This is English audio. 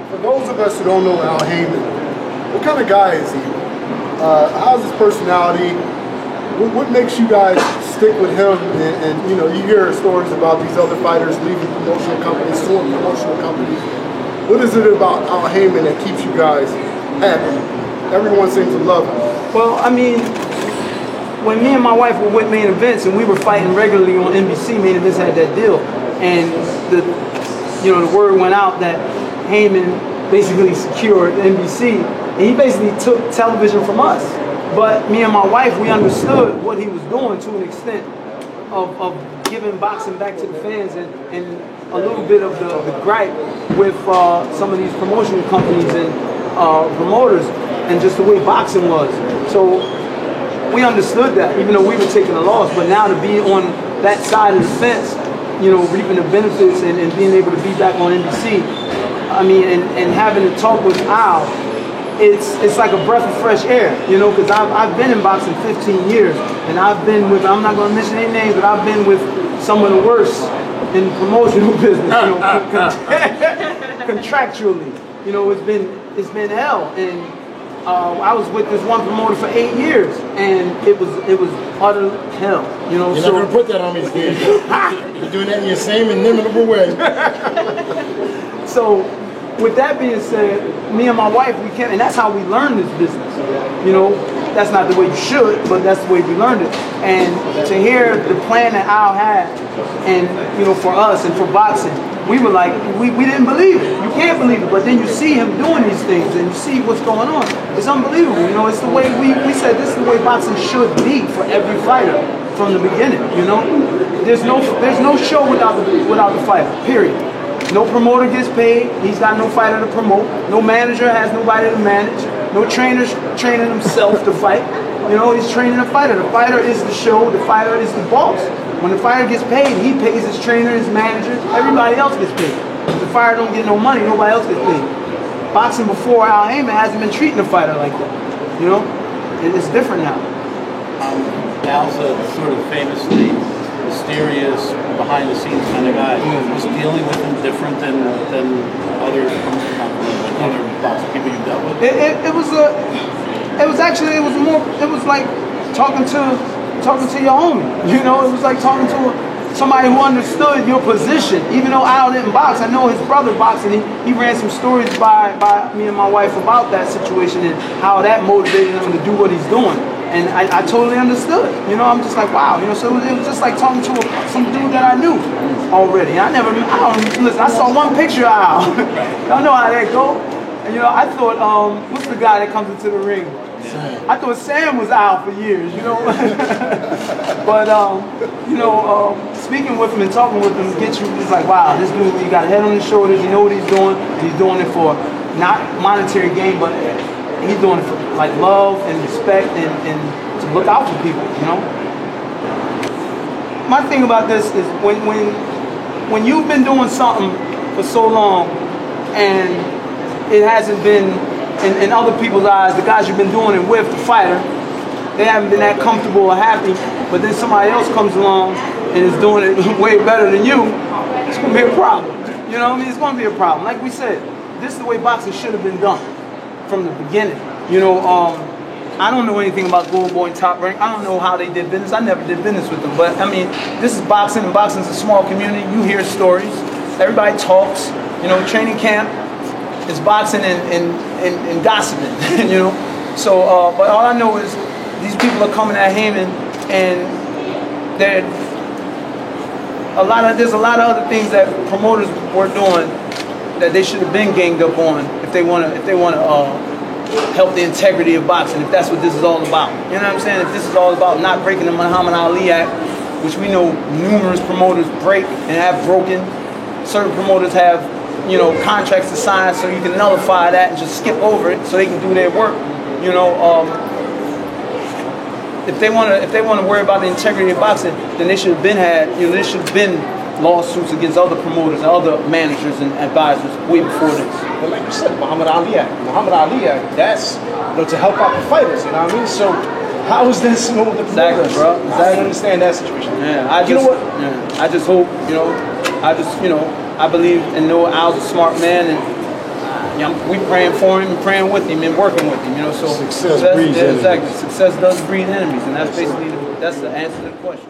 For those of us who don't know Al Haymon, what kind of guy is he? How's his personality? What makes you guys stick with him? And you know, you hear stories about these other fighters leaving promotional companies, suing promotional companies. What is it about Al Haymon that keeps you guys happy? Everyone seems to love him. Well, I mean, when me and my wife were with Main Events and we were fighting regularly on NBC, Main Events had that deal, and the word went out that Haymon basically secured NBC, and he basically took television from us. But me and my wife, we understood what he was doing to an extent of giving boxing back to the fans and a little bit of the gripe with some of these promotional companies and promoters and just the way boxing was. So we understood that, even though we were taking a loss, but now to be on that side of the fence, you know, reaping the benefits and being able to be back on NBC, I mean, and having to talk with Al, it's like a breath of fresh air, you know, because I've been in boxing 15 years, and I've been with, I'm not going to mention any names, but I've been with some of the worst in promotional business, you know, contractually, you know, it's been hell. And I was with this one promoter for 8 years, and it was utter hell, you know. You're not gonna put that on me, Steve. You're doing that in your same inimitable way. So, with that being said, me and my wife, we can't, and that's how we learned this business. You know, that's not the way you should, but that's the way we learned it. And to hear the plan that Al had, and you know, for us and for boxing, we were like, we didn't believe it. You can't believe it, but then you see him doing these things and you see what's going on. It's unbelievable. You know, it's the way we said this is the way boxing should be for every fighter from the beginning. You know, there's no show without the fighter. Period. No promoter gets paid. He's got no fighter to promote. No manager has nobody to manage. No trainer's training himself to fight. You know, he's training a fighter. The fighter is the show. The fighter is the boss. When the fighter gets paid, he pays his trainer, his manager. Everybody else gets paid. If the fighter don't get no money, nobody else gets paid. Boxing before Al Haymon hasn't been treating a fighter like that. You know, it's different now. Al's a sort of famously mysterious, behind-the-scenes kind of guy. Was dealing with him different than other boxing people you've dealt with? It was like talking to your homie. You know, it was like talking to somebody who understood your position. Even though Al didn't box, I know his brother boxed, and he ran some stories by me and my wife about that situation and how that motivated him to do what he's doing. And I totally understood. You know, I'm just like, wow. You know, so it was just like talking to some dude that I knew already. Listen, I saw one picture of Al. Y'all know how that go. And you know, I thought, what's the guy that comes into the ring? I thought Sam was Al for years, you know. But you know, speaking with him and talking with him gets you. It's like, wow, this dude, he got a head on his shoulders. You know what he's doing. He's doing it for not monetary gain, but he's doing it for like love and respect and to look out for people, you know. My thing about this is when you've been doing something for so long and it hasn't been in other people's eyes, the guys you've been doing it with, the fighter, they haven't been that comfortable or happy, but then somebody else comes along and is doing it way better than you, it's gonna be a problem. You know what I mean? It's gonna be a problem. Like we said, this is the way boxing should have been done from the beginning. You know, I don't know anything about Golden Boy and Top Rank. I don't know how they did business. I never did business with them. But I mean, this is boxing, and boxing's a small community. You hear stories. Everybody talks. You know, training camp is boxing and gossiping. You know, so but all I know is these people are coming at Haymon, and there's a lot of other things that promoters were doing that they should have been ganged up on if they want to help the integrity of boxing, if that's what this is all about. You know what I'm saying? If this is all about not breaking the Muhammad Ali Act, which we know numerous promoters break and have broken. Certain promoters have, you know, contracts to sign, so you can nullify that and just skip over it so they can do their work. You know, if they want to worry about the integrity of boxing, then they should have there should have been lawsuits against other promoters and other managers and advisors way before this. But like you said, Muhammad Ali Act, that's to help out the fighters, you know what I mean? So how is this with the promoters? Exactly, bro. Exactly. I don't understand that situation. Yeah, I just hope, I believe and know Al's a smart man, and Yeah, we praying for him and praying with him and working with him, you know. So Success breeds enemies. exactly. Success does breed enemies, and that's basically that's the answer to the question.